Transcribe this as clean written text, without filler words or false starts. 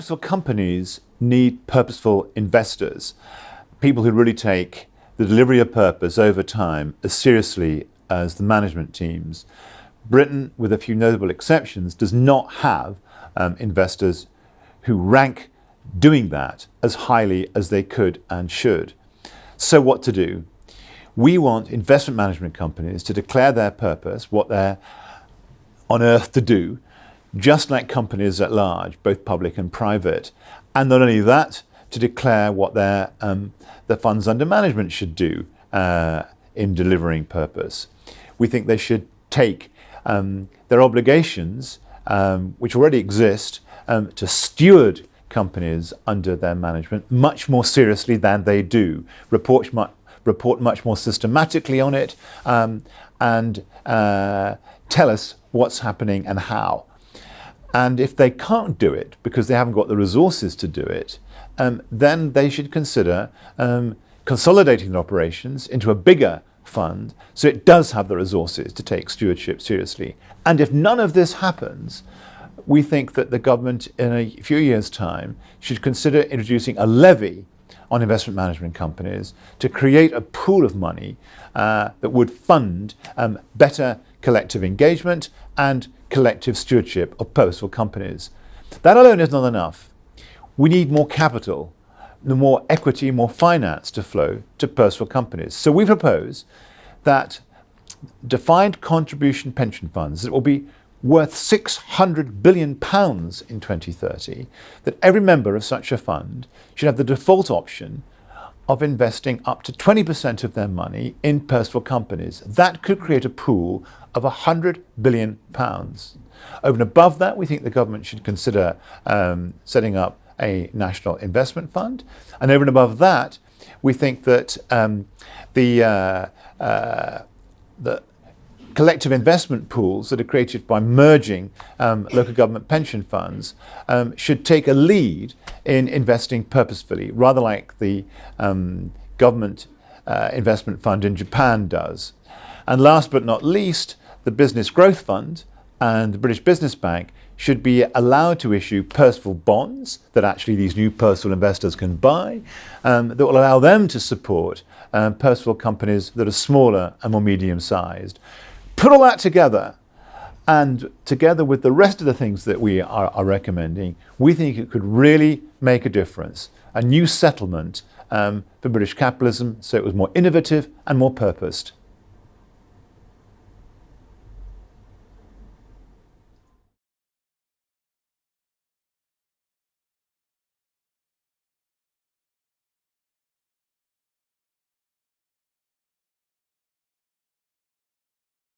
Purposeful companies need purposeful investors, people who really take the delivery of purpose over time as seriously as the management teams. Britain, with a few notable exceptions, does not have investors who rank doing that as highly as they could and should. So what to do? We want investment management companies to declare their purpose, what they're on earth to do, just like companies at large, both public and private. And not only that, to declare what their funds under management should do in delivering purpose. We think they should take their obligations, which already exist, to steward companies under their management much more seriously than they do, report much more systematically on it, and tell us what's happening and how. And if they can't do it because they haven't got the resources to do it, then they should consider consolidating the operations into a bigger fund so it does have the resources to take stewardship seriously. And if none of this happens, we think that the government in a few years' time should consider introducing a levy on investment management companies to create a pool of money that would fund better collective engagement and collective stewardship of purposeful companies. That alone is not enough. We need more capital, more equity, more finance to flow to purposeful companies. So we propose that defined contribution pension funds that will be worth £600 billion in 2030, that every member of such a fund should have the default option of investing up to 20% of their money in purposeful companies. That could create a pool of £100 billion. Over and above that, we think the government should consider setting up a national investment fund. And over and above that, we think that the collective investment pools that are created by merging local government pension funds should take a lead in investing purposefully, rather like the government investment fund in Japan does. And last but not least, the Business Growth Fund and the British Business Bank should be allowed to issue purposeful bonds that actually these new purposeful investors can buy, that will allow them to support purposeful companies that are smaller and more medium-sized. Put all that together, and together with the rest of the things that we are recommending, we think it could really make a difference. A new settlement for British capitalism, so it was more innovative and more purposed.